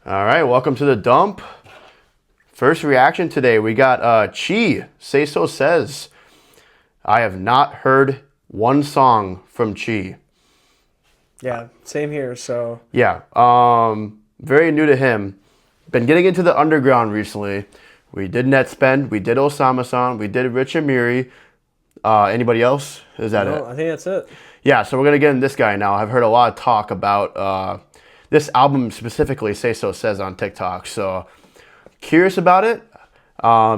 All right, welcome to the dump. First reaction today, we got SAYSO SAYS. I have not heard one song from Chi. Yeah, same here. So yeah, very new to him. Been getting into the underground recently. We did Netspend, we did Osama-san, we did Rich Amiri. Anybody else? Is that it? I think that's it. Yeah, so we're gonna get in this guy now. I've heard a lot of talk about this album specifically, SAYSO SAYS on TikTok. So curious about it.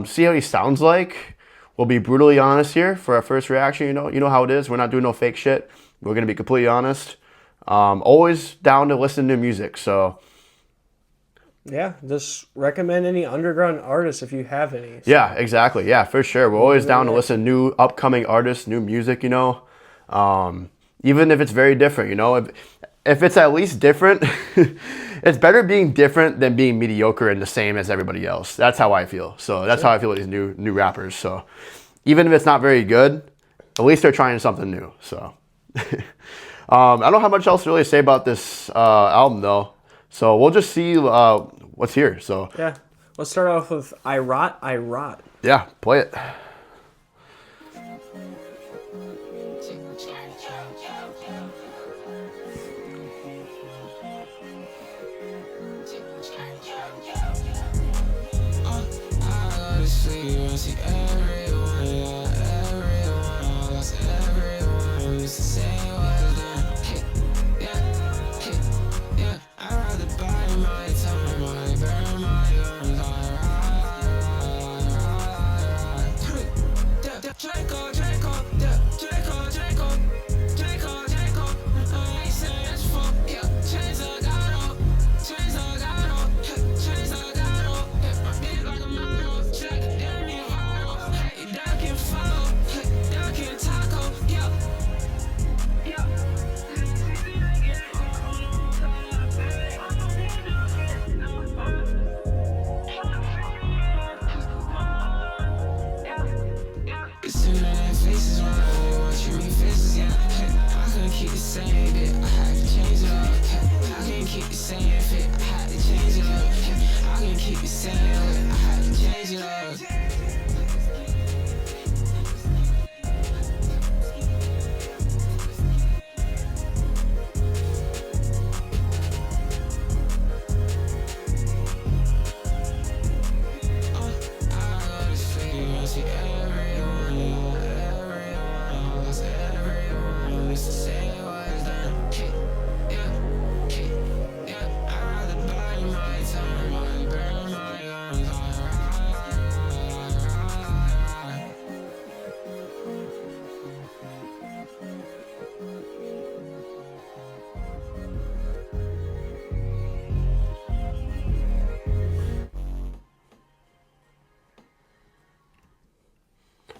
See how he sounds like. We'll be brutally honest here for our first reaction. You know how it is. We're not doing no fake shit. We're gonna be completely honest. Always down to listen to music. So yeah, just recommend any underground artists if you have any. So. Yeah, exactly. Yeah, for sure. We're always down to listen to new upcoming artists, new music. Even if it's very different. If it's at least different, it's better being different than being mediocre and the same as everybody else. That's how I feel. So that's how I feel with these new rappers. So even if it's not very good, at least they're trying something new. So I don't know how much else to really say about this album though. So we'll just see what's here. So yeah, let's start off with I Rot. Yeah, play it.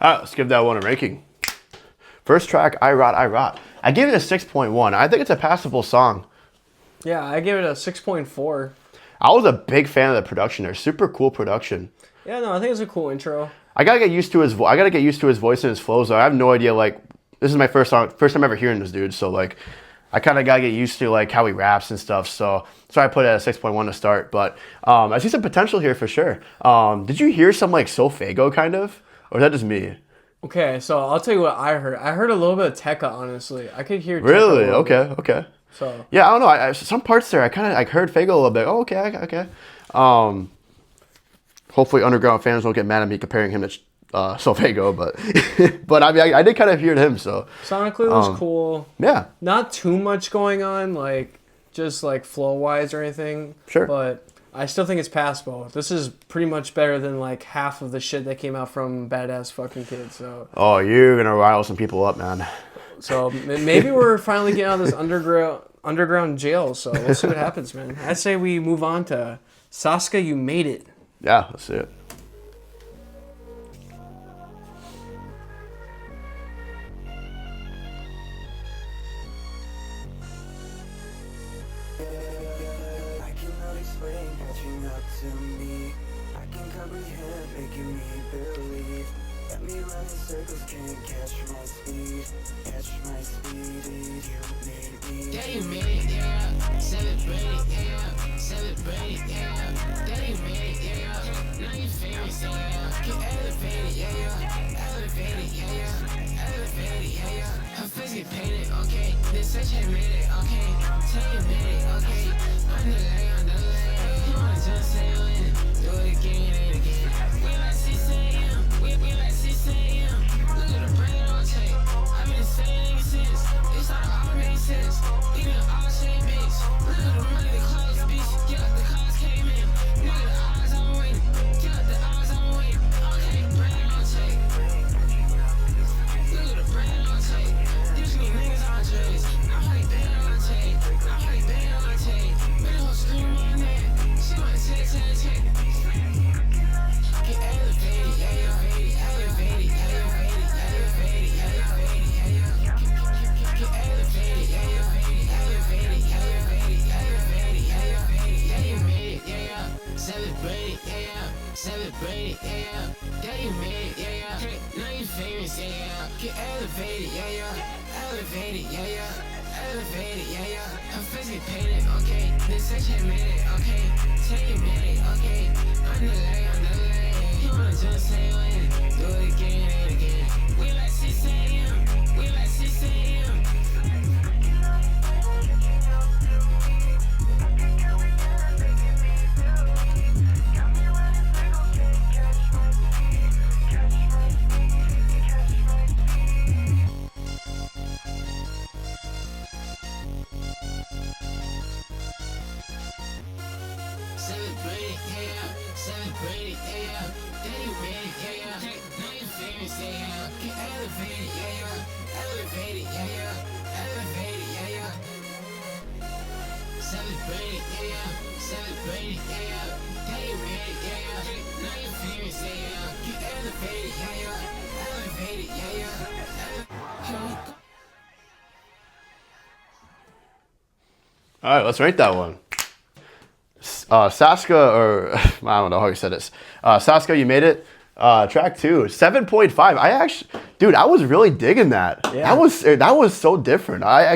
All right, let's give that one a ranking. First track, I Rot. I gave it a 6.1. I think it's a passable song. Yeah, I gave it a 6.4. I was a big fan of the production there. Super cool production. Yeah, no, I think it's a cool intro. I gotta get used to his voice. I gotta get used to his voice and his flows. Though I have no idea. Like, this is my first time ever hearing this dude. So like, I kind of gotta get used to like how he raps and stuff. So I put it at a 6.1 to start. But I see some potential here for sure. Did you hear some like Sofago kind of? Or is that just me? Okay, so I'll tell you what I heard. I heard a little bit of Tekka, honestly. I could hear Tekka. Really? Okay. So yeah, I don't know. Some parts there, I kind of heard Fago a little bit. Oh, okay. Hopefully, underground fans won't get mad at me comparing him to Sofago, but I mean, I did kind of hear him. So sonically, it was cool. Yeah. Not too much going on, like just like flow wise or anything. Sure. But I still think it's passable. This is pretty much better than like half of the shit that came out from Badass Fucking Kid. So. Oh, you're gonna rile some people up, man. So maybe we're finally getting out of this underground jail. So we'll see what happens, man. I say we move on to SASKA. You made it. Yeah, let's see it. Yeah, you made it, yeah. Celebrate it, yeah. Celebrate it, yeah. Celebrate it, yeah. Yeah, you made it, yeah. Hey, now you famous, yeah. Get elevated, yeah. Elevated, yeah. Elevated, yeah. I'm physically painted, okay. This section made it, okay. Take a minute, okay. I'm the leg. You wanna just say when? Do it again and again. We like 6 a.m. We like 6 a.m. Celebrate it, yeah. Celebrate it, yeah. Yeah, you made it, yeah. Hey, now you famous, yeah. Get elevated, yeah. Elevated, yeah. Elevated, yeah. Celebrate it, yeah. Celebrate it, yeah. Yeah, you made it, yeah. Hey, now you famous, yeah. Get elevated, yeah. Elevated, yeah. Here we go. All right, let's rank that one. SASKA, or I don't know how you said this. SASKA, you made it. Track 2, 7.5. I was really digging that. Yeah. That was so different. I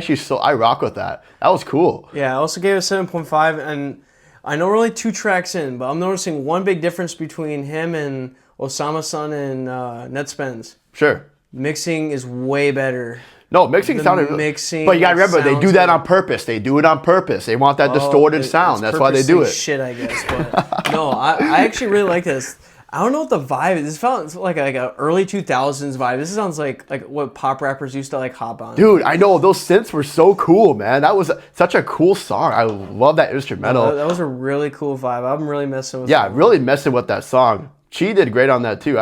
rock with that. That was cool. Yeah, I also gave it 7.5, and I know we're only 2 tracks in, but I'm noticing one big difference between him and Osama-san and Netspens. Sure. Mixing is way better. No, mixing sounded. Mixing, but you gotta remember, they do that like, on purpose. They do it on purpose. They want that distorted sound. That's why they do it. Shit, I guess. But no, I actually really like this. I don't know what the vibe is. This felt like a early 2000s vibe. This sounds like what pop rappers used to like hop on. Dude, I know those synths were so cool, man. That was such a cool song. I love that instrumental. That was a really cool vibe. I'm really messing with. Yeah, really messing with that song. Chi did great on that too.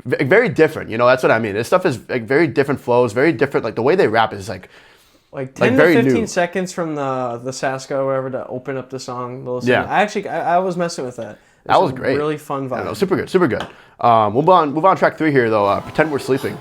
Very different, that's what I mean. This stuff is like very different flows, very different. Like the way they rap is like 10 very to 15 new. seconds from the SASKA or whatever to open up the song. Yeah. I was messing with that. That was great. Really fun vibe. Yeah, no, super good, super good. We'll move on track 3 here though. Pretend We're Sleeping.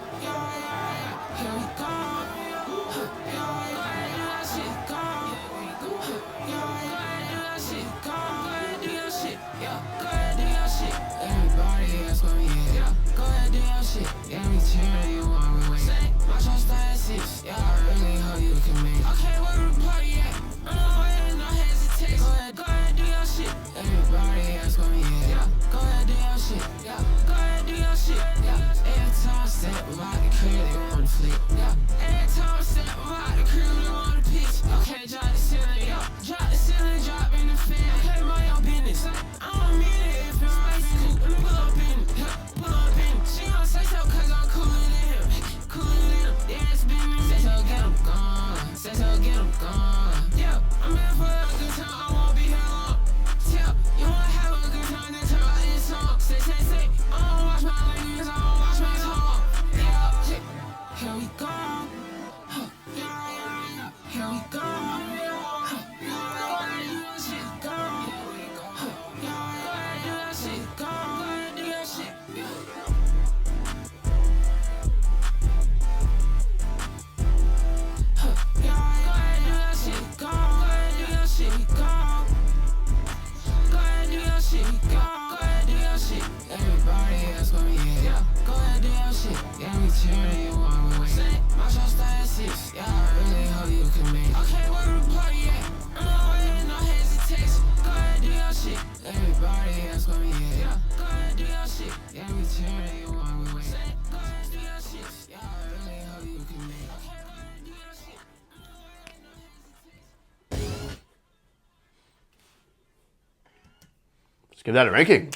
Let's give that a ranking.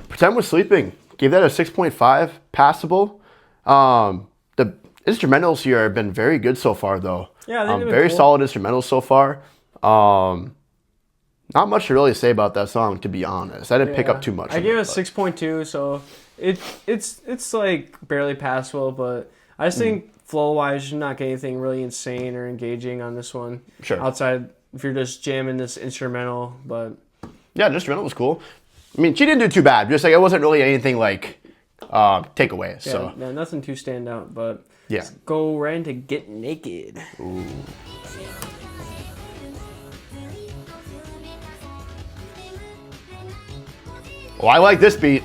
Pretend We're Sleeping. Gave that a 6.5. Passable. The instrumentals here have been very good so far, though. Yeah, they've been very cool. solid instrumentals so far. Not much to really say about that song, to be honest. I didn't pick up too much. I gave it a 6.2, so it's like barely passable, but I just think flow-wise, you're not getting anything really insane or engaging on this one. Sure. Outside, if you're just jamming this instrumental, but Yeah, the instrumental was cool. I mean, she didn't do too bad. Just like it wasn't really anything like takeaways. yeah, So yeah, nothing too stand out. But yeah. let's go right into Get Naked. Ooh. Oh, I like this beat.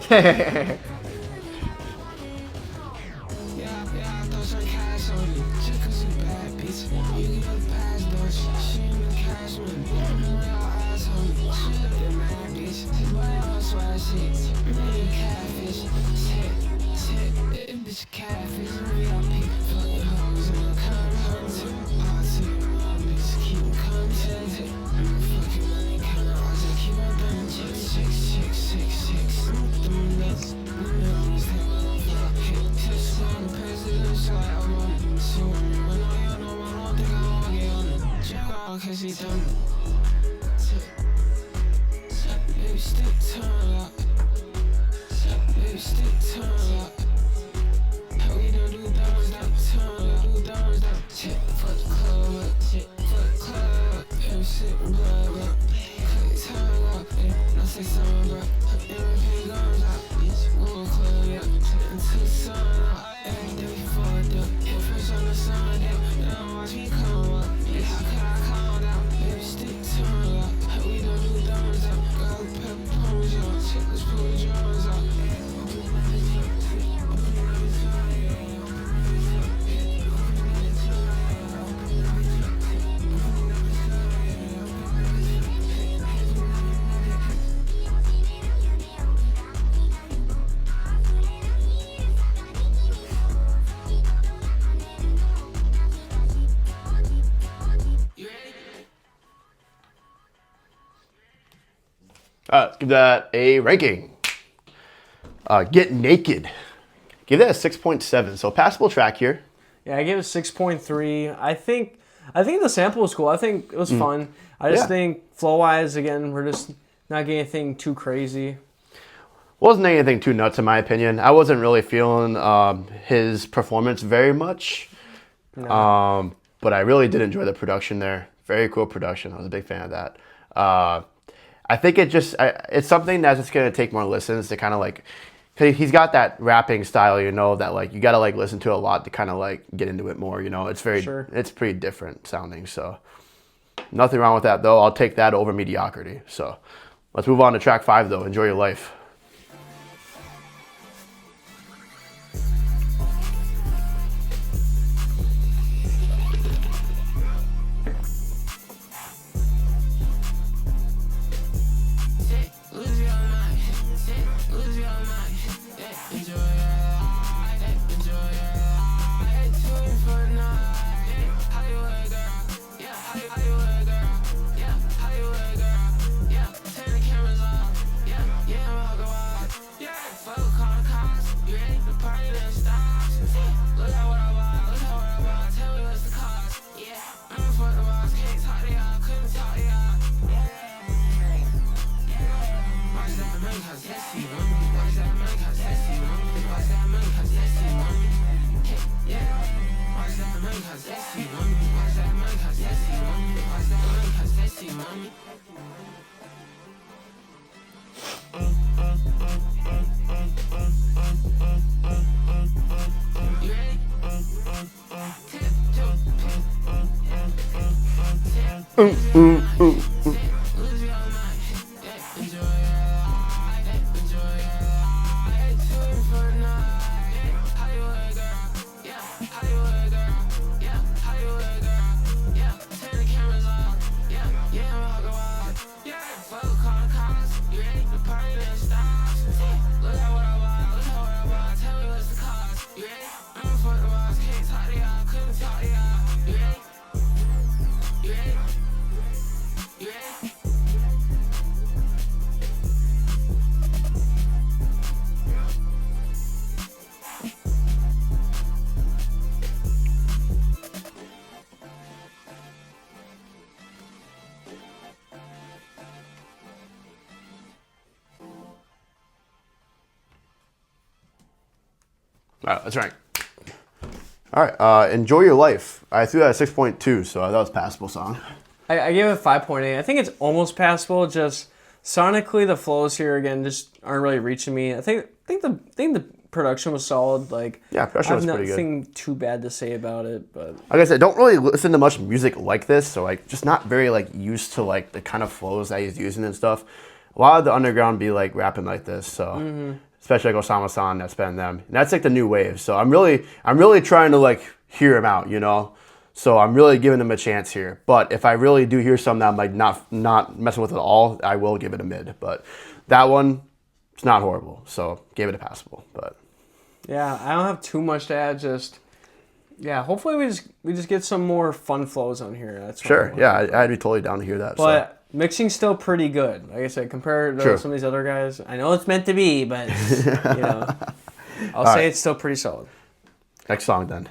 Let's give that a ranking. Get Naked. Give that a 6.7. So passable track here. Yeah, I gave it 6.3. I think the sample was cool. I think it was fun. I just think flow-wise, again, we're just not getting anything too crazy. Wasn't anything too nuts in my opinion. I wasn't really feeling his performance very much. No. But I really did enjoy the production there. Very cool production. I was a big fan of that. I think it's something that's just going to take more listens to kind of like, cause he's got that rapping style, you know, that like you got to like listen to a lot to kind of like get into it more, you know. It's it's pretty different sounding. So nothing wrong with that though. I'll take that over mediocrity. So let's move on to track 5 though. Enjoy Your Life. All right, that's right. All right, Enjoy Your Life. I threw that at 6.2, so that was a passable song. I gave it 5.8. I think it's almost passable. Just sonically, the flows here again just aren't really reaching me. I think the production was solid. Like, yeah, production was pretty good. Nothing too bad to say about it, but like I said, don't really listen to much music like this, so like just not very like used to like the kind of flows that he's using and stuff. a lot of the underground be like rapping like this. So especially like Osama-san, that's been them. And that's like the new wave. So I'm really trying to like hear him out, you know. So I'm really giving him a chance here. But if I really do hear something that I'm like not messing with at all, I will give it a mid. But that one, it's not horrible. So gave it a passable. But yeah, I don't have too much to add. Just yeah, hopefully we just get some more fun flows on here. That's what sure. Yeah, I'd be totally down to hear that. But mixing's still pretty good. Like I said, compared to some of these other guys, I know it's meant to be, but you know, I'll say it's still pretty solid. Next song then.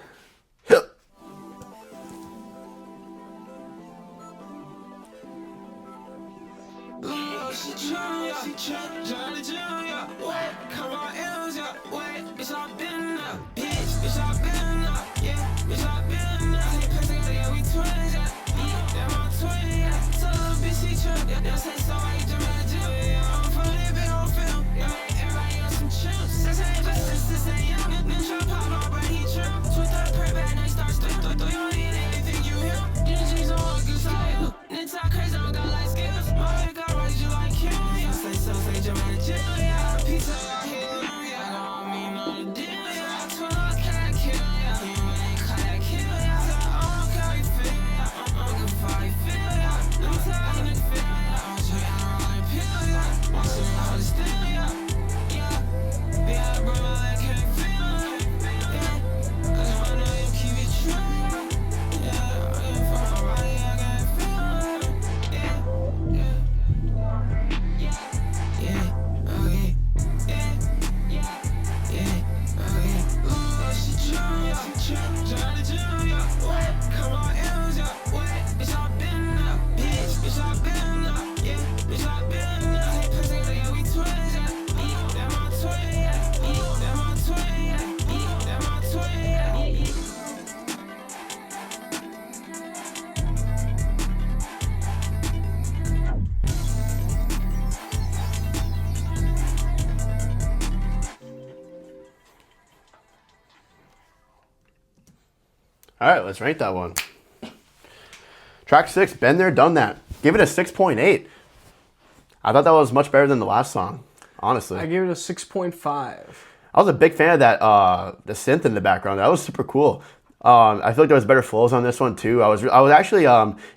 All right, let's rank that one. Track 6, Been There, Done That. Give it a 6.8. I thought that was much better than the last song, honestly. I gave it a 6.5. I was a big fan of that, the synth in the background. That was super cool. I feel like there was better flows on this one too. I was actually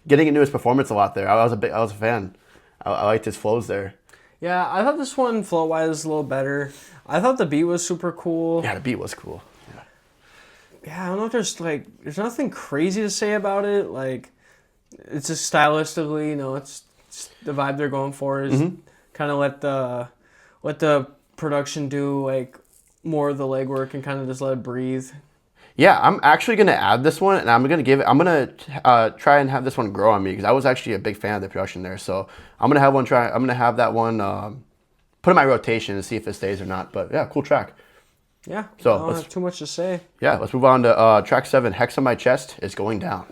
getting into his performance a lot there. I was a fan. I liked his flows there. Yeah, I thought this one flow-wise was a little better. I thought the beat was super cool. Yeah, the beat was cool. Yeah, I don't know if there's nothing crazy to say about it. Like, it's just stylistically, you know, it's the vibe they're going for is kind of let the production do like more of the legwork and kind of just let it breathe. Yeah, I'm actually gonna add this one, and I'm gonna try and have this one grow on me because I was actually a big fan of the production there. So I'm gonna have that one put in my rotation and see if it stays or not. But yeah, cool track. Yeah, so I don't have too much to say. Yeah, let's move on to track 7, Hex on My Chest is Going Down.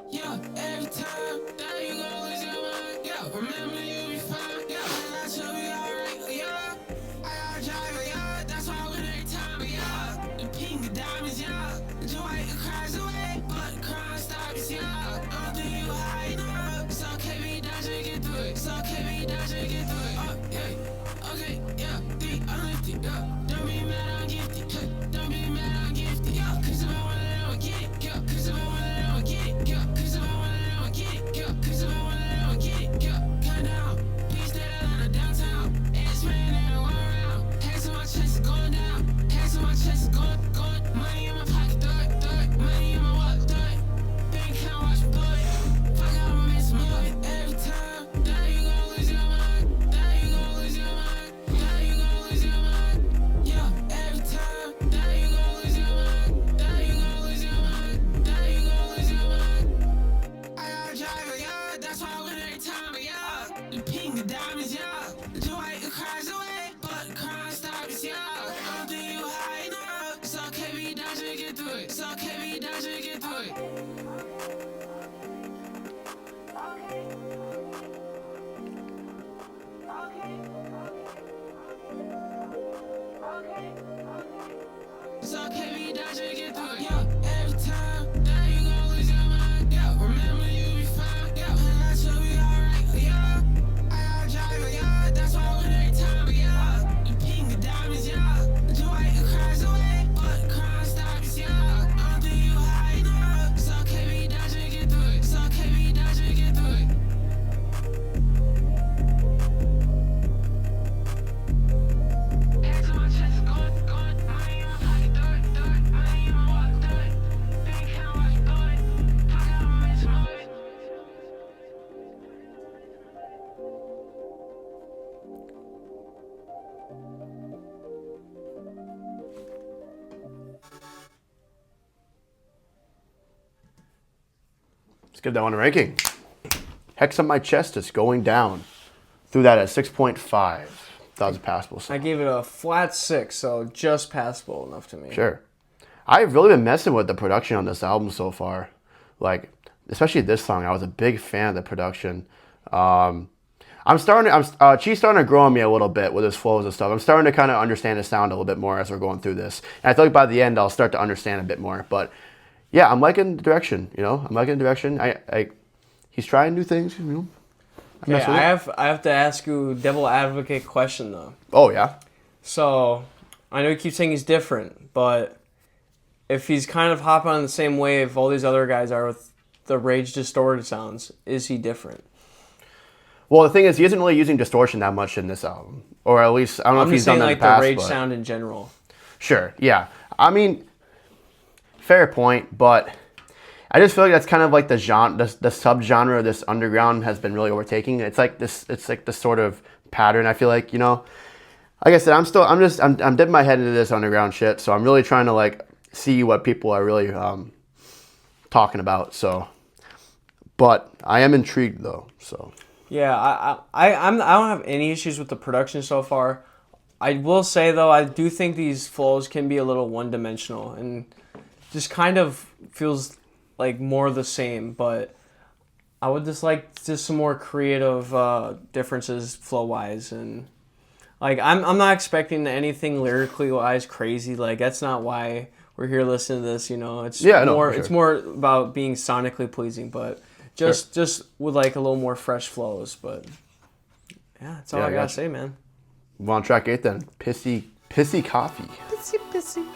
Yeah, every time that you go lose your mind, yeah, remember you be fine, yeah, and I should be alright, yeah, I gotta drive, yeah, that's why I win every time, yeah, the pink diamonds, yeah, the joy it cries away, but the crime stops, yeah, I don't think you hide, no, it's okay, be dodging, get through it, it's okay, be dodging, get through it, oh, yeah, okay, yeah, I'm lifted, yeah, don't be mad, I'm gifted, hey, don't be mad, I'm gifted, yeah, cause if I want it, I don't get it, yeah, cause if I want it, I don't get it, yeah, cause if I want it, I don't get it, yeah, cause if I want it, I don't get it, yeah, calm down, peace that on the downtown, it's raining all around, hands on my chest is going down, hands on my chest is going, money in my pocket, throw it, money in my wallet, throw it, bank account, watch me blow it, fuck out, I'ma make some money, every time, that you gon' lose your mind, that you gon' lose your mind, that you gon' lose your mind, yeah, every Let's give that one a ranking. Hex on My Chest is going down. Threw that at 6.5. That was a passable song. I gave it a flat 6, so just passable enough to me. Sure. I've really been messing with the production on this album so far. Like, especially this song, I was a big fan of the production. Chi's starting to grow on me a little bit with his flows and stuff. I'm starting to kind of understand his sound a little bit more as we're going through this. And I feel like by the end, I'll start to understand a bit more. But yeah, I'm liking the direction, you know? I'm liking the direction. He's trying new things, you know? Okay, I have to ask you a devil advocate question, though. Oh, yeah? So, I know you keep saying he's different, but if he's kind of hopping on the same wave all these other guys are with the rage distorted sounds, is he different? Well, the thing is, he isn't really using distortion that much in this album. Or at least, I don't know if he's done that in the past. I'm just saying, like, the rage sound in general. Sure, yeah. I mean, fair point, but I just feel like that's kind of like the subgenre of this underground has been really overtaking. It's like this sort of pattern, I feel like, you know? Like I said, I'm dipping my head into this underground shit, so I'm really trying to, like, see what people are really talking about, so. But I am intrigued, though, so. Yeah, I don't have any issues with the production so far. I will say, though, I do think these flows can be a little one-dimensional and just kind of feels like more the same, but I would just like some more creative differences flow-wise, and like I'm not expecting anything lyrically-wise crazy. Like, that's not why we're here listening to this, you know. It's it's more about being sonically pleasing, but just with like a little more fresh flows. But yeah, that's all I gotta say, man. Move on, track 8 then. Pissy Coffee. Pissy.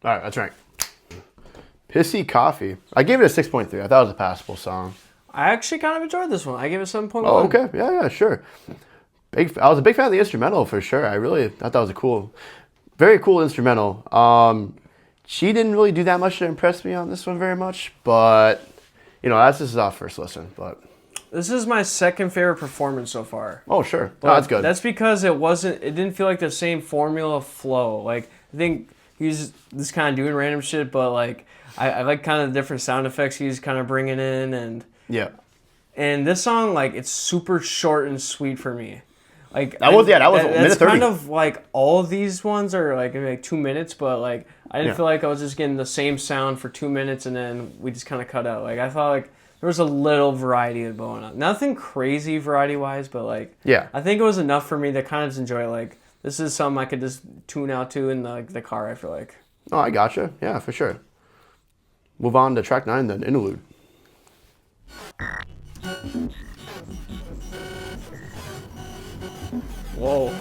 All right, that's right. Pissy Coffee. I gave it a 6.3. I thought it was a passable song. I actually kind of enjoyed this one. I gave it 7.1. Oh, okay. Yeah, sure. I was a big fan of the instrumental for sure. I really thought that was very cool instrumental. She didn't really do that much to impress me on this one very much, but you know, this is our first listen. But this is my second favorite performance so far. Oh, sure. No, that's good. That's because it didn't feel like the same formula flow. Like, I think he's just kind of doing random shit, but like I like kind of the different sound effects he's kind of bringing in, and yeah. And this song, like, it's super short and sweet for me. Like that was minute 30. That's kind of like all of these ones are like 2 minutes, but like I didn't feel like I was just getting the same sound for 2 minutes and then we just kind of cut out. Like I thought like there was a little variety going on. Nothing crazy variety wise, but like I think it was enough for me to kind of just enjoy it. Like this is something I could just tune out to in the car. I feel like. Oh, I gotcha. Yeah, for sure. Move on to track 9 then, Interlude. Whoa.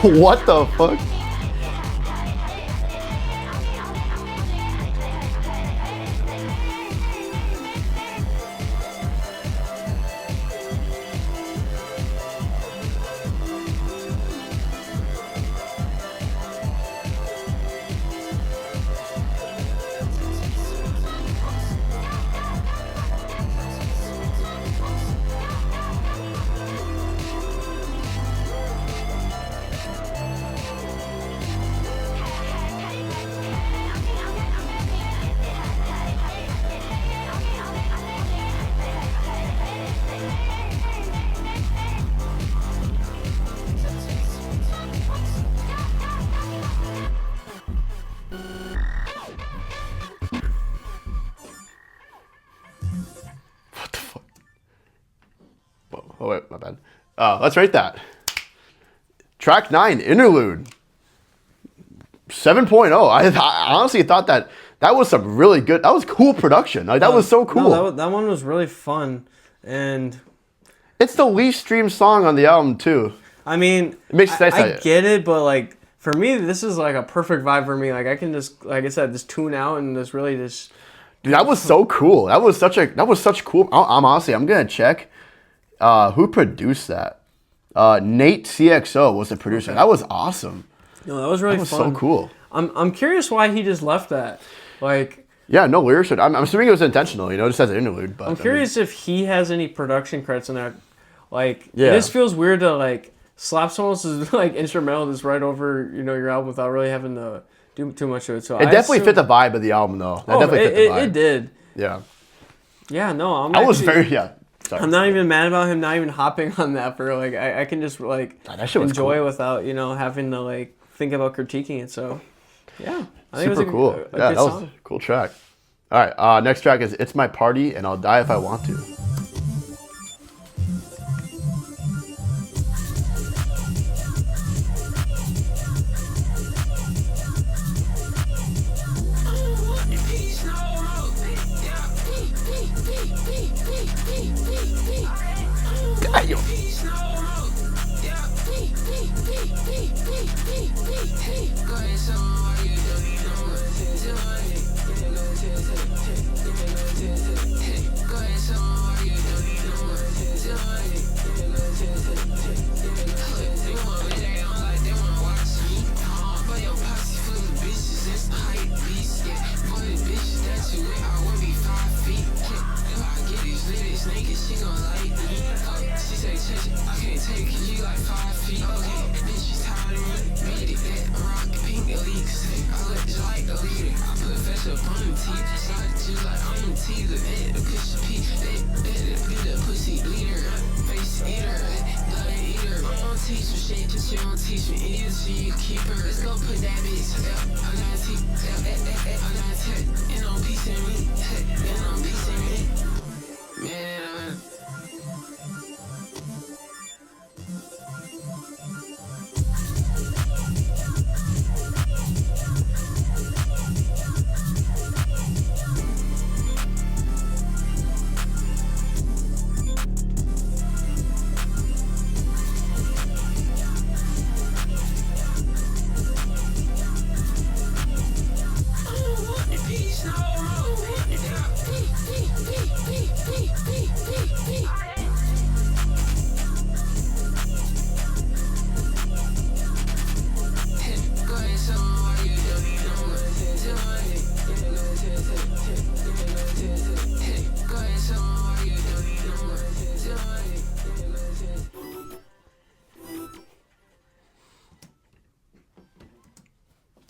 What the fuck? Oh wait, my bad. Let's rate that. Track 9, Interlude. 7.0. I honestly thought that was some really good. That was cool production. Like that was so cool. No, that one was really fun, and it's the least streamed song on the album too. I mean, it makes sense. I get it, but like for me, this is like a perfect vibe for me. Like I can just, like I said, just tune out and just really just. Dude, that was so cool. That was such cool. I'm honestly, I'm gonna check. Who produced that? Nate CXO was the producer. Okay. That was awesome. No, that was really fun. So cool. I'm curious why he just left that. Like. Yeah, no lyrics. I'm assuming it was intentional. You know, just as an interlude. But I'm curious if he has any production credits in that. Like, yeah. It just feels weird to like slap someone else's like instrumental just right over your album without really having to do too much of it. So it definitely fit the vibe of the album, though. That definitely fit the vibe. It did. Yeah. Yeah. No, Sorry. I'm not even mad about him not even hopping on that for like I can just like enjoy it without having to like think about critiquing it. So yeah, I think super it was cool. A Yeah, good that was song. a cool track. All right, next track is "It's My Party and I'll Die If I Want To."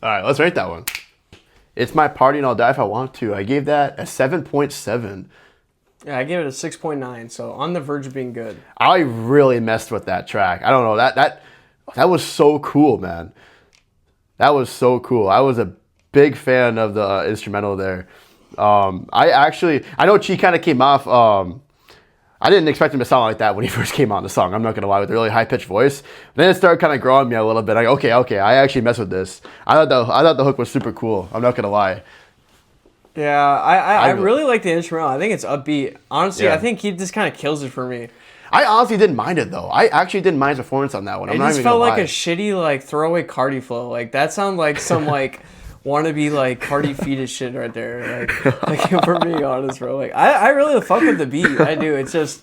All right, let's rate that one. "It's My Party and I'll Die If I Want To." I gave that a 7.7. Yeah, I gave it a 6.9. So on the verge of being good. I really messed with that track. I don't know, that was so cool, man. That was so cool. I was a big fan of the instrumental there. I know Chi kind of came off. I didn't expect him to sound like that when he first came on the song. I'm not gonna lie, with a really high pitched voice. Then it started kind of growing me a little bit. Like, okay, I actually mess with this. I thought the hook was super cool. I'm not gonna lie. Yeah, I really- really like the instrumental. I think it's upbeat. Honestly, Yeah. I think he just kind of kills it for me. I honestly didn't mind it though. I actually didn't mind his performance on that one. I'm It not just even felt gonna like lie. a shitty like throwaway Cardi flow. Like that sounded like some like wannabe like Cardi fetus shit right there. Like if we're being honest, bro. Like I really fuck with the beat. I do. It's just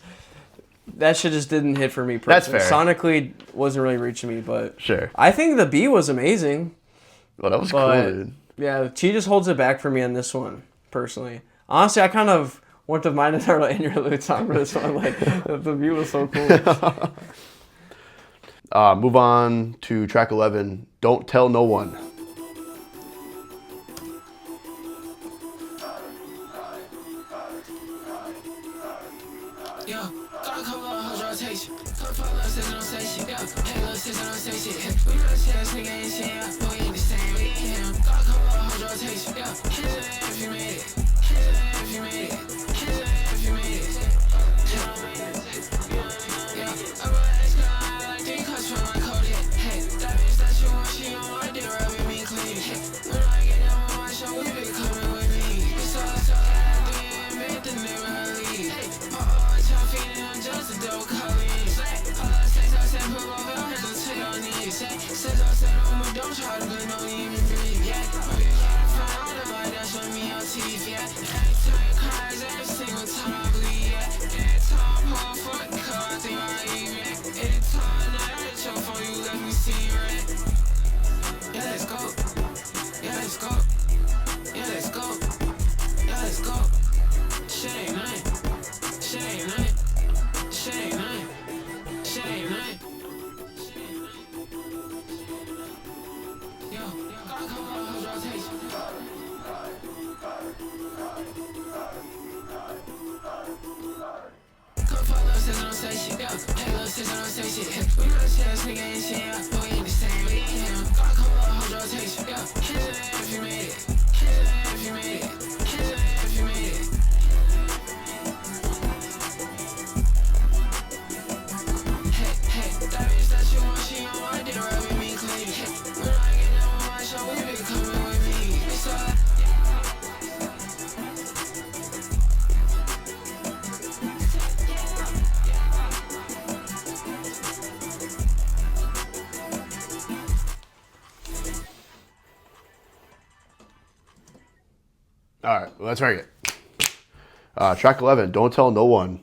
that shit just didn't hit for me personally. That's fair. Sonically wasn't really reaching me, but Sure. I think the beat was amazing. Well, that was But cool, dude. yeah, Chi just holds it back for me on this one, personally. Honestly, I kind of wouldn't have minded our interlude song for this one. Like the beat was so cool. Move on to track 11. Don't Tell No One. Yo, gotta come on, hold rotation. Come follow us, don't say shit. Yo, hey, little sis, don't say shit. We know shit, this nigga ain't shit. Yeah, we ain't the same, we ain't him. Gotta come on, hold rotation. Yo, hit it if you made it. Hit it if you made it. Hit it if you made it. Yeah, I'm a ex-guy, like 3 cuts from my Kodak. Hey, that bitch that you want, she on my dick, rubbing me clean. Hey, when I get down on my show, we be coming with me. It's all so that we made the nigga leave. Just a dope colleen. Say so say put over your hands to your knees. Say so say no more, don't try to but don't even breathe. Yeah, oh you gotta find out about that, show me your teeth. Yeah, every time you cry, every single time I bleed. Yeah, every time I pull for the car, I think I leave. Yeah, every time I hit your phone, you let me see red. Yeah, let's go. Yeah, let's go. Yeah, let's go. Yeah, let's go. Shit ain't nothing. Shit ain't nothing. Shit ain't nothing. Shit ain't nothing. Yo, gotta come on, hold rotation. Come follow us, don't say shit. Yo, hey, little sis, don't say shit. We know shit, this nigga ain't shit. Yeah, we ain't the same, we ain't him. Gotta come on, hold rotation. Yo, hit it if you made it. Hit it if you made it. Hit it if you made it. That bitch that you want, she on my dick, rubbing me clean. When I get down on my show, we be coming with me. It's all All right, well, let's rank it. Track 11, Don't Tell No One.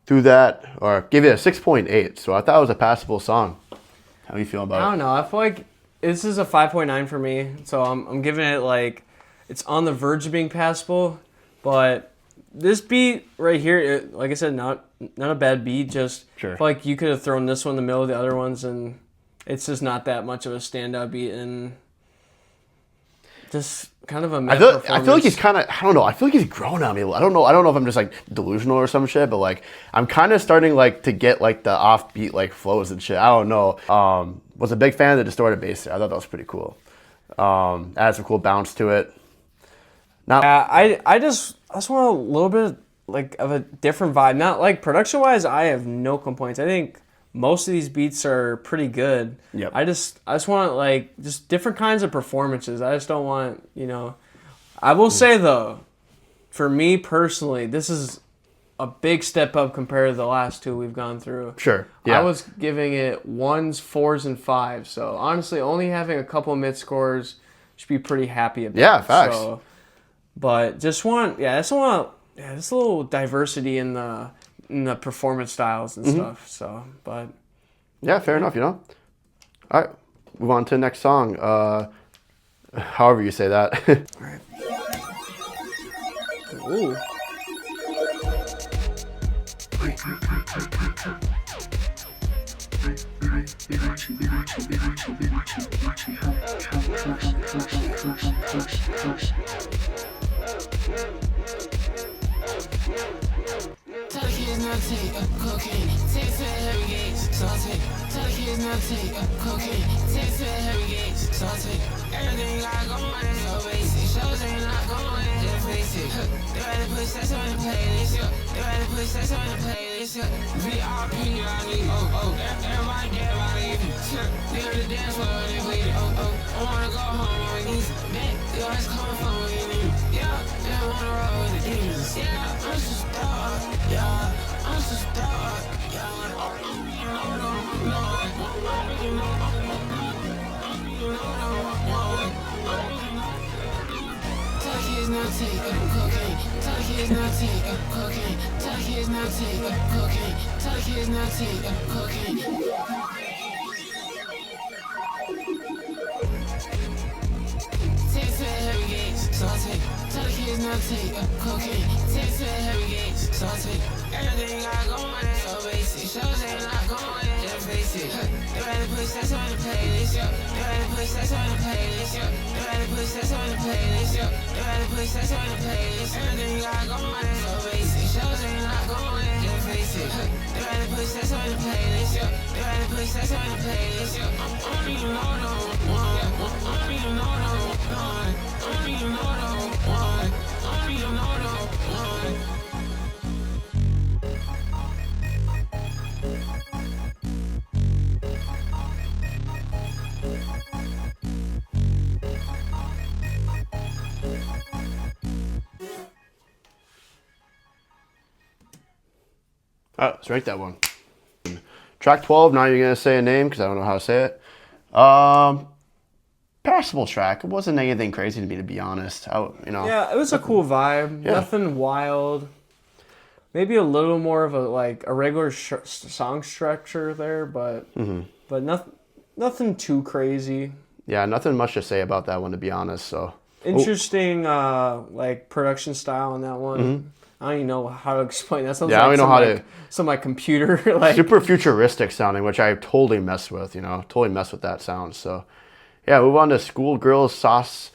Through that, or give it a 6.8. So I thought it was a passable song. How do you feel I about don't know. I feel like this is a 5.9 for me. So I'm giving it like it's on the verge of being passable, but this beat right here, like I said, not a bad beat. Just Sure. I feel like you could have thrown this one in the middle of the other ones, and it's just not that much of a standout beat, and just kind of a meh I feel like performance. he's kind of, I don't know, I feel like he's grown on me. I don't know if I'm just like delusional or some shit, but like I'm kind of starting like to get like the offbeat like flows and shit. I don't know. Was a big fan of the distorted bass there. I thought that was pretty cool. Added some cool bounce to it. Not I just want a little bit like of a different vibe. Not like production wise, I have no complaints. I think most of these beats are pretty good. Yep. I just want like just different kinds of performances. I just don't want, you know. I will say though, for me personally, this is a big step up compared to the last two we've gone through. sure. Yeah. I was giving it 1s, 4s, and 5s. So honestly, only having a couple mid scores should be pretty happy about. Yeah, facts. So, but just want this little diversity in the performance styles and stuff. So, but Yeah, fair enough, you know? All right, move on to the next song. However you say that. ooh. tell the kids not to take cocaine. Take to the heavy gates, so I take. Tell the kids not to take cocaine. Take to the heavy gates, so I take. Everything got going is so basic. Shows ain't not going, just face it. They rather put sex on the playlist, yeah. They rather put sex on the playlist, yeah. VIP, I need, everybody get about it. They on the dance floor and they bleed, I wanna go home with these. Man, you always coming from what you need, yeah. don't wanna roll with the demons. Yeah, I'm so stuck. Yeah, I'm so stuck. Tucky is not take cocaine. Tucky is not take cocaine. Tucky is not take cocaine. Tucky is not take cocaine. Taste of heavy gates, saute. Tucky is not take cocaine. Taste of heavy gates, saute. Everything I go on it, so basic. Shows ain't not going, just face it. They rather put sex on the playlist, yo. They rather put sex on the playlist, yo. They rather put sex on the playlist, yo. They rather put sex on the playlist. Everything I go on it, so basic. Shows ain't not going, just face it. They rather put sex on the playlist, yo. They rather put sex on the playlist, yo. I don't even know no one. I don't even know no one. I don't even know no one. I don't even know no one. All right, let's rank that one. Track 12, now you're going to say a name because I don't know how to say it. Passable track. It wasn't anything crazy to me, to be honest. Yeah, it was a cool vibe. Yeah. Nothing wild. Maybe a little more of a regular song structure there, but nothing too crazy. Yeah, nothing much to say about that one, to be honest. So Interesting, production style on that one. I don't even know how to explain that. Sounds Yeah, I don't know how to- some computer super futuristic sounding, which I totally mess with, totally mess with that sound. So yeah, move on to Schoolgirl Sashimi.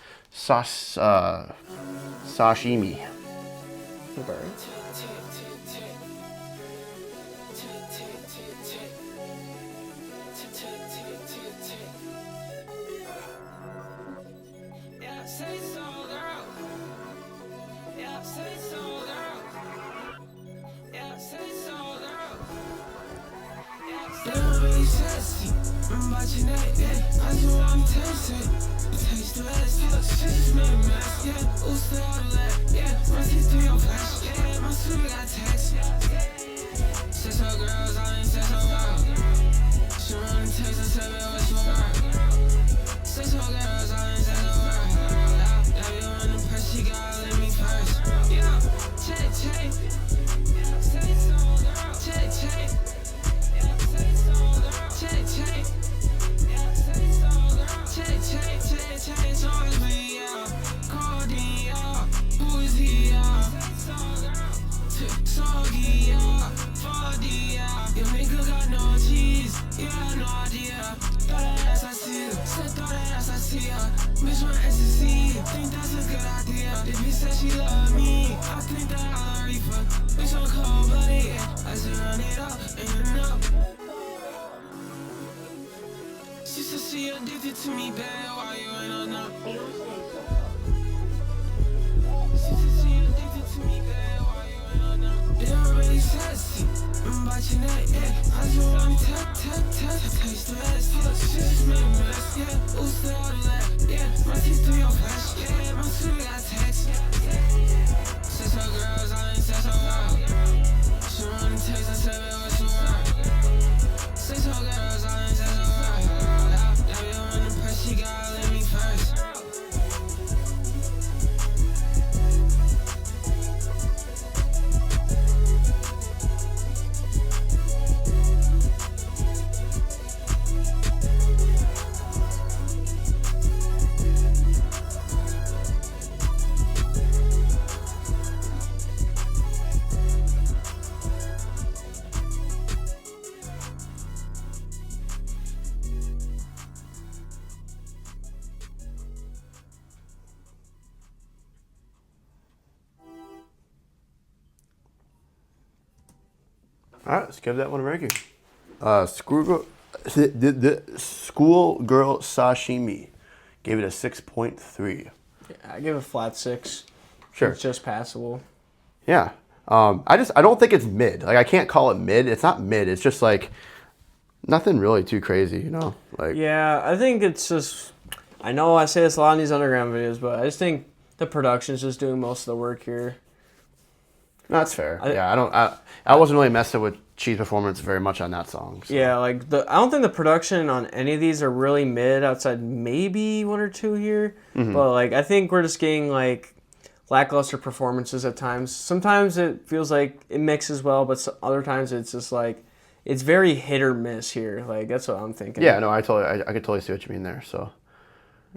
Yeah, say so, girl. Yeah, say so, girl. Yeah, say so, girl. Yeah, really sassy. I'm watching that, yeah. I know I'm tasting. Taste the last, shit's made a mess, yeah. Ooh, stay all the left, yeah. Run through your flash, yeah. My suit got text. Say so, girls, I ain't say so well. She run and text and say, man, what's your word? Say so, girls, I ain't say so well. That be on the press, she gotta let me first. Yeah, check, check. Yeah, say so, girl. Check, check. Yeah, say so, girl. Check, check. Yeah, say so, girl. Check, check, check, check. Charge me, yeah. Codeine, yeah. Who is he, yeah? Say so, girl. Soggy, yeah. 4D, yeah. Your nigga got no cheese. Yeah, no idea. Thought that ass I see her. Said thought that ass I see her. Bitch, my SSC. Think that's a good idea. The bitch said she love me. I think that I'll reefer. Bitch, I'm cold blooded, yeah. I just run it up, ain't enough. She said she addicted to me, bad. Why you ain't enough? She said she addicted to me, bad. Why you ain't enough? They already sassy. I'm watching that, yeah. I know I'm taste the ass, yeah. Shit's made a mess, yeah. Ooh, stay all the left, yeah. Run through your flash, yeah. My suit got text. Say so, girls, I ain't say so well. She run and text and say, man, what's your word? Say so, girls, I ain't say so well. That be on the press, she gotta let me first. All right, let's give that one a ranking. Schoolgirl Sashimi gave it a 6.3. Yeah, I give it a flat 6. Sure. It's just passable. Yeah. I don't think it's mid. I can't call it mid. It's not mid. It's just nothing really too crazy, Yeah, I think it's just, I know I say this a lot in these underground videos, but I just think the production's just doing most of the work here. No, that's fair. I wasn't really messing with Cheese performance very much on that song. So. Yeah, like I don't think the production on any of these are really mid outside maybe one or two here. But like I think we're just getting like lackluster performances at times. Sometimes it feels like it mixes well, but other times it's just like it's very hit or miss here. Like that's what I'm thinking. Yeah, no, I could totally see what you mean there. So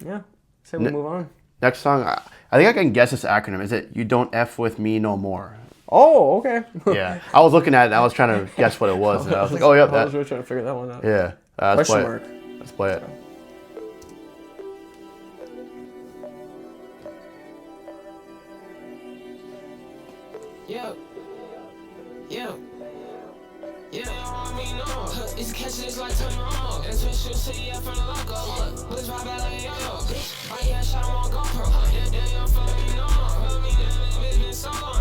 yeah, say we move on. Next song, I think I can guess this acronym. Is it "You Don't F With Me No More"? Oh, okay. Yeah, I was looking at it and I was trying to guess what it was. And I was like, oh, yeah. I was really trying to figure that one out. Yeah. Let's Question play mark. it. Let's play it. Yo. Yo. Yeah, I mean, no. It's catching this like Tony Romo. And switch to city up from the loco. Blitz my bad like yo. I got shot on GoPro. Yeah, I'm feeling me no more. Feel me, it's been so long.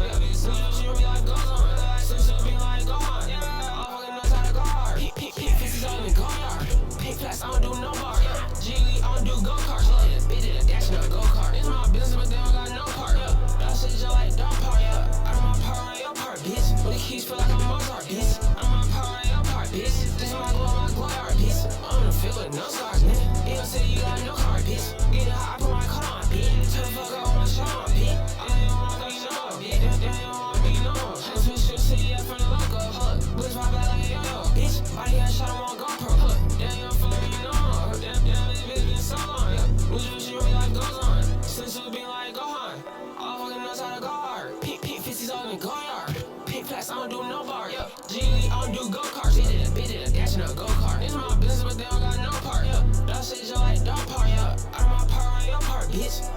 She be like, go on. Since she be like, go on. All fucking knows how to go hard. Peak faces on the go yard. Pink flats, I don't do no bar. G-League, I don't do go-karts. Bitch, it a dash in a go-kart. It's my business, but they don't got no part. That shit just like dumb part, yeah. Out of my part, on your part, bitch. With the keys feel like I'm Mozart, bitch. Bitch, this is my glow yard, bitch. I'm in the field with no scars, nigga. You don't say you got no car, bitch. Get a hot, put my car on, bitch. Turn the fuck up on my show on, bitch. I don't want to be no, bitch. They don't want me no. I switch to city up from the loco, Blitz my bad like yo, bitch. Body got shot on GoPro, Damn, you don't feel me no. Damn, this bitch been so long, yeah. Lose you, she really like goes on. Since you been like, go on. All fucking knows how to go hard. Pink 50s all in the go yard. Pink flats, I don't do no bar, yeah. G-League, I don't do go-karts. Bitch, a dash in a go-kart. It's my business, but they don't got no part, yeah. That shit just like dumb part, yeah. Out of my part, on your part, bitch.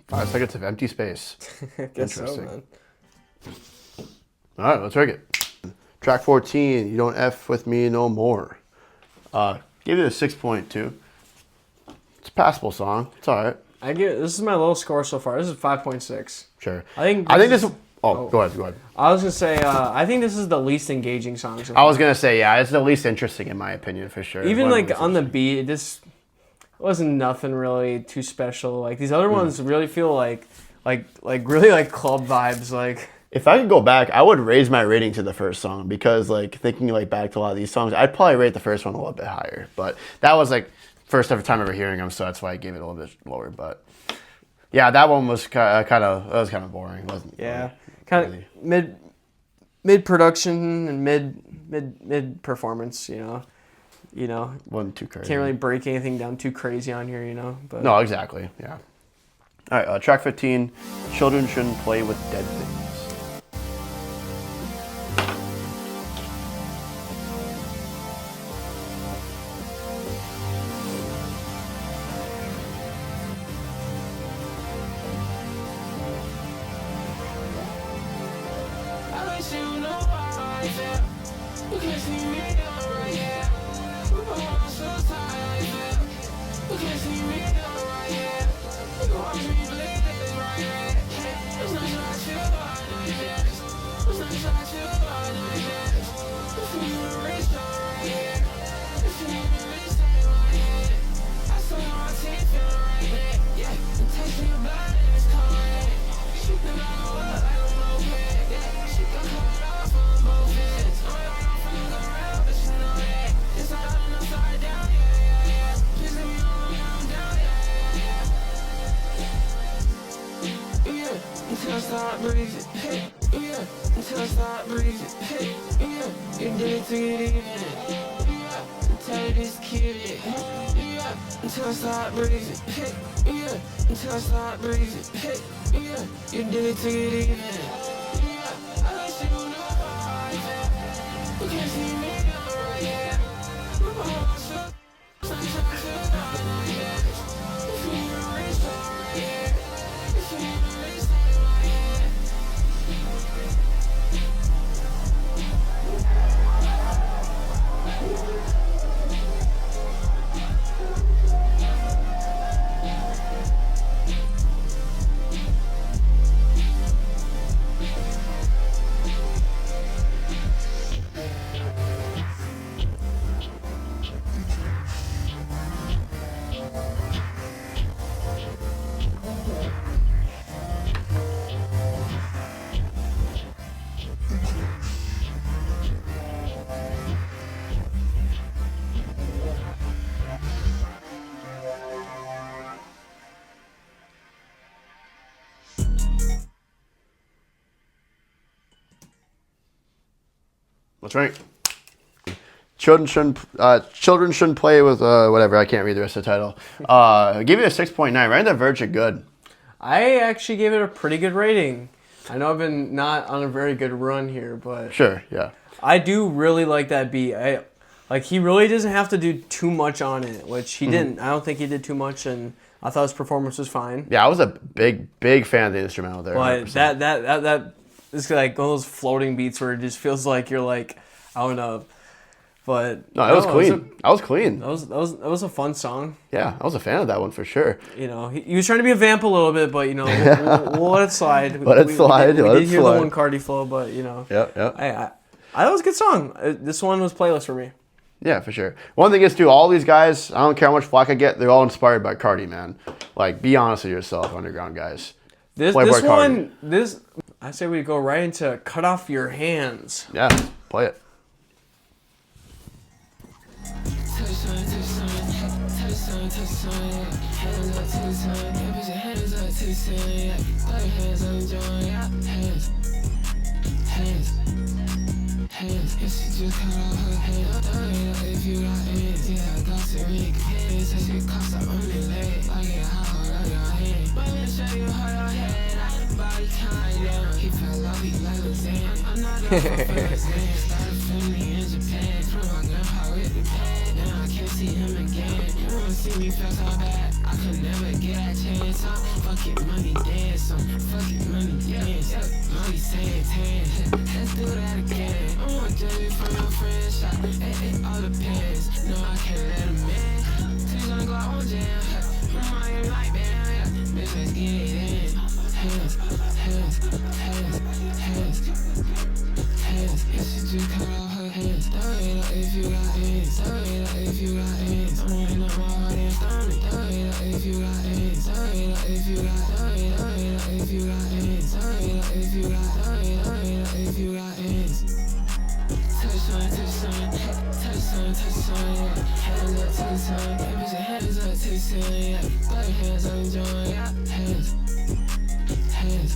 Five seconds of empty space. I guess so, Interesting. man. All right, let's take it. Track 14, You Don't F With Me No More. Give it a 6.2. It's a passable song. It's all right. This is my lowest score so far. This is 5.6. Sure. I think this. Oh, go ahead. I was gonna say I think this is the least engaging song. So I was gonna say, yeah, it's the least interesting in my opinion for sure. Even like on the beat, it just wasn't nothing really too special. Like these other ones really feel like really like club vibes. Like if I could go back, I would raise my rating to the first song because like thinking like back to a lot of these songs, I'd probably rate the first one a little bit higher. But that was like first ever time ever hearing them, so that's why I gave it a little bit lower. But yeah, that one was kind of boring. It wasn't kind of mid production and mid performance. You know, wasn't too crazy. Can't really break anything down too crazy on here. But no, exactly. Yeah. All right, track 15. Children shouldn't play with dead things. Until I start breathing, until I start breathing, you did it to get even, until it is cured, until I start breathing, until I start breathing, you did it to get even. I let you know how I feel, you can't see me right here, That's right. Children shouldn't play with whatever. I can't read the rest of the title. I give it a 6.9. Right on the verge of good. I actually gave it a pretty good rating. I know I've been not on a very good run here, but sure, yeah. I do really like that beat. He really doesn't have to do too much on it, which he didn't. I don't think he did too much, and I thought his performance was fine. Yeah, I was a big fan of the instrumental there. But 100%. that is like one of those floating beats where it just feels like you're like, I don't know. But no, it was clean. That was clean. That was a fun song. Yeah, I was a fan of that one for sure. You know, he was trying to be a vamp a little bit, but you know, we'll let it slide. Let it slide. We did hear the one Cardi flow, but you know. Yep. I thought it was a good song. This one was playlist for me. Yeah, for sure. One thing is, too, all these guys, I don't care how much flack I get, they're all inspired by Cardi, man. Like, be honest with yourself, underground guys. I say we go right into Cut Off Your Hands. Yeah, play it. Hands, if she just cut off her hands, if you got hands, yeah, got some weak hands, that shit cost up on me leg, I get hard on your hand, but let me show you how your head, body kind down, he fell off, he like a Zan, I'm not a fan, started filming in Japan, from my grandpa with the pad, now I can't see him again, you wanna see me feel so bad, I could never get that chance, I'm fucking money dance, I'm fucking money dance, money saying tan, let's do that again. I want Jerry from your friend shop. It all depends. No, I can't let him in. She's gonna go on jam. Remind him like bam. Bitch, let's get it in. Hands. If she just cut off her hands. Throw it up if you got hands. Throw it up if you got hands. I'm in up my heart and stomach. Throw it up if you got hands. Throw it up if you got. Throw it up if you got hands. Throw it up if you got. Throw it up if you got hands. Touch on, yeah. Hands up to the sun, yeah. Bitch, your hands up to the ceiling, yeah. Throw your hands on the joint, yeah. Hands.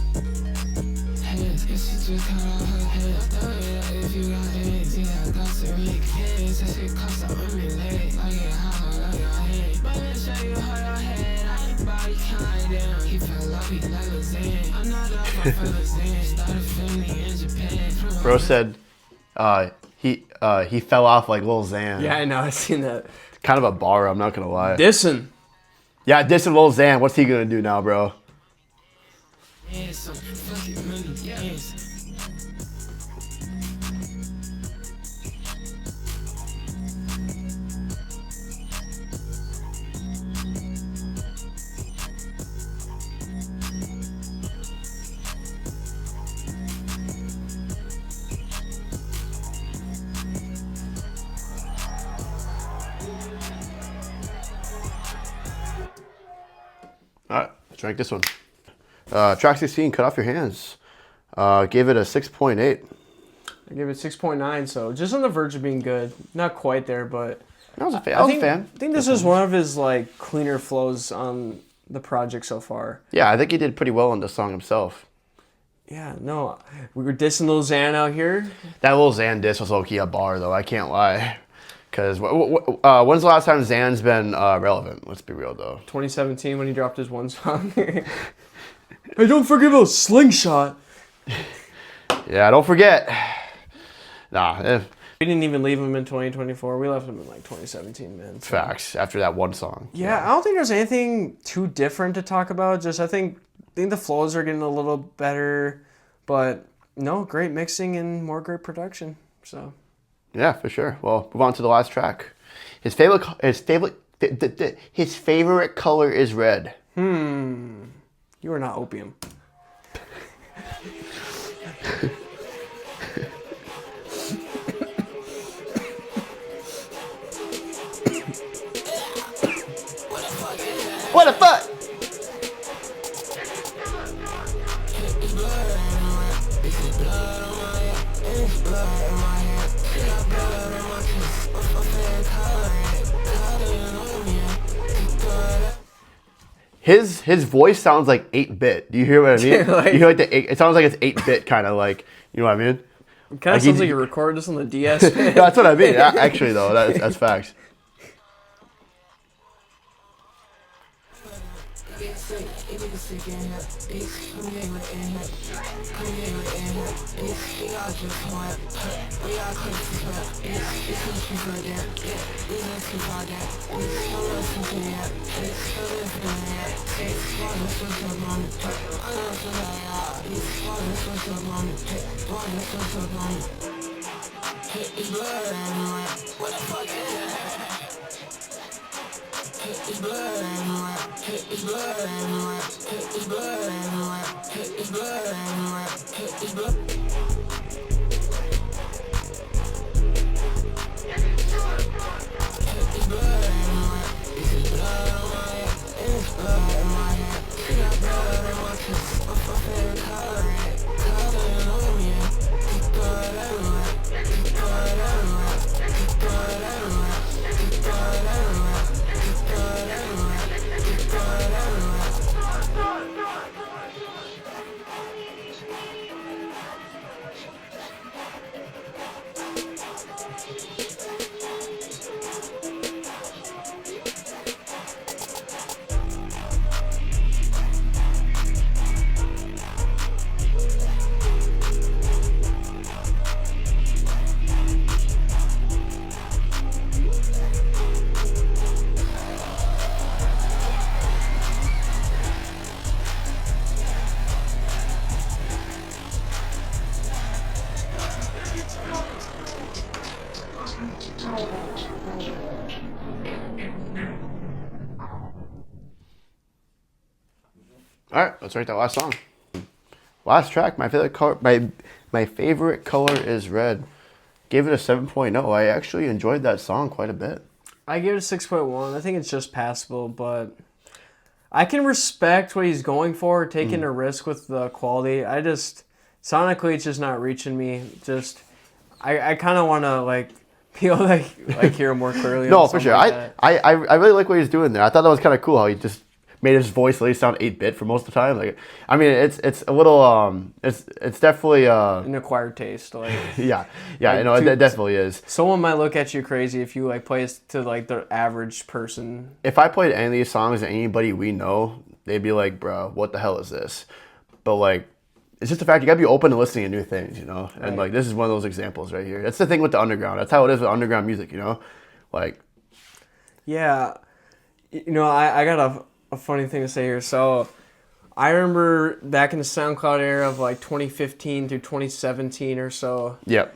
If she just cut off her hands, throw it up if you got hands, yeah. I got some weak hands, that shit cost up on me leg. I get hard on your hand, but let me show you how your head, body kind down. He fell off, he like a Zan. I'm not up for Zan. Started filming in Japan. Bro said, he fell off like Lil Xan. Yeah, I know. I've seen that. Kind of a bar, I'm not going to lie. Dissing. Yeah, dissing Lil Xan. What's he going to do now, bro? All right, let's rank this one. Track 16, Cut Off Your Hands. Gave it a 6.8. I gave it 6.9, so just on the verge of being good. Not quite there, but I was a fan. I think this is one of his like cleaner flows on the project so far. Yeah, I think he did pretty well on the song himself. Yeah, no, we were dissing Lil Xan out here. That Lil Xan diss was low-key a bar, though. I can't lie. Because when's the last time Xan's been relevant? Let's be real, though. 2017 when he dropped his one song. Hey, don't forget about Slingshot. Yeah, don't forget. Nah. We didn't even leave him in 2024. We left him in like 2017, man. So. Facts. After that one song. Yeah, I don't think there's anything too different to talk about. Just I think the flows are getting a little better, but no, great mixing and more great production. So. Yeah, for sure. Well, move on to the last track. His favorite color is red. You are not opium. What the fuck? His voice sounds like 8-bit. Do you hear what I mean? Like, you hear like it sounds like it's 8-bit kind of like, you know what I mean? It kind of sounds like you recorded this on the DS. That's what I mean. Actually, though, that's facts. All right, let's rate that last song. Last track, my favorite color. My favorite color is red. Gave it a 7.0. I actually enjoyed that song quite a bit. I give it a 6.1. I think it's just passable, but I can respect what he's going for, taking a risk with the quality. I just sonically, it's just not reaching me. Just I kind of want to like feel like hear him more clearly. No, for sure. Like I really like what he's doing there. I thought that was kind of cool how he just made his voice at least sound 8-bit for most of the time. Like, I mean, it's a little it's definitely an acquired taste. Like yeah, like, you know, it definitely is. Someone might look at you crazy if you like play it to like the average person. If I played any of these songs to anybody we know, they'd be like, "Bro, what the hell is this?" But like, it's just the fact you gotta be open to listening to new things, you know. And Right. like, this is one of those examples right here. That's the thing with the underground. That's how it is with underground music, you know. Like, Yeah, you know, I got a funny thing to say here. So I remember back in the SoundCloud era of like 2015 through 2017 or so, yep.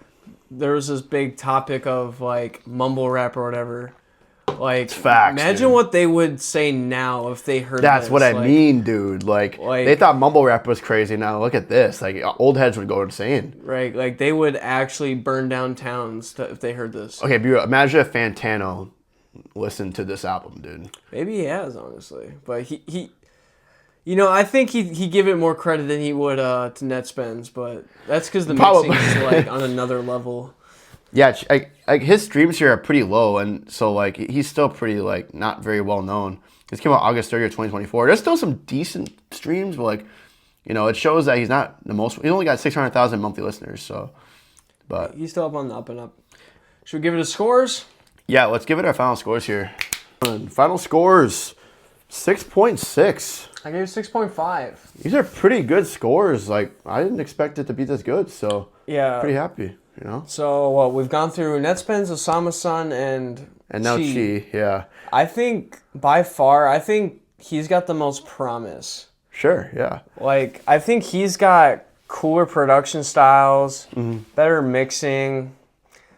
there was this big topic of like mumble rap or whatever. Like, facts, imagine dude. what they would say now if they heard That's this. what I Like, mean, dude. Like, they thought mumble rap was crazy. Now look at this. Like, old heads would go insane. Right, like they would actually burn down towns if they heard this. Okay, but imagine if Fantano listened to this album, dude. Maybe he has, honestly. But he you know, I think he give it more credit than he would to NetSpends, but that's because the mixing is like on another level. Yeah, like his streams here are pretty low, and so like he's still pretty like not very well known. This came out August 30th, 2024. There's still some decent streams, but like, you know, it shows that he's not the most. He's only got 600,000 monthly listeners, so. But He's still up on the up and up. Should we give it a scores? yeah, let's give it our final scores here. Final scores, 6.6. I gave it 6.5. These are pretty good scores. Like, I didn't expect it to be this good, so Yeah. pretty happy, you know. So we've gone through NetSpends, Osama-san, and now Chi, yeah. I think by far, I think he's got the most promise. Sure, yeah. Like, I think he's got cooler production styles, better mixing.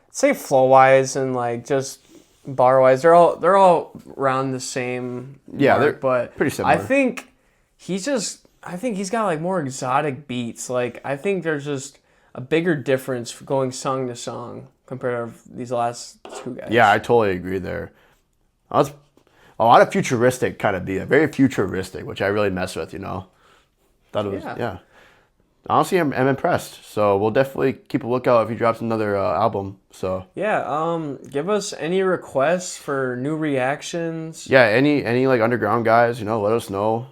I'd say flow-wise and like just bar-wise, they're all around the same. Yeah, mark, they're but pretty similar. I think he's got like more exotic beats. Like, I think there's just a bigger difference going song to song compared to these last two guys. Yeah, I totally agree there. That's a lot of futuristic kind of beat, very futuristic, which I really mess with, you know. Thought it was, yeah. Honestly, I'm impressed. So we'll definitely keep a lookout if he drops another album. So yeah, give us any requests for new reactions. yeah, any like underground guys, you know, let us know.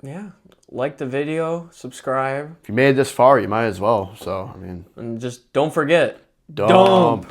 Yeah, like the video, subscribe, If you made it this far, you might as well. So, I mean, and just don't forget, dump.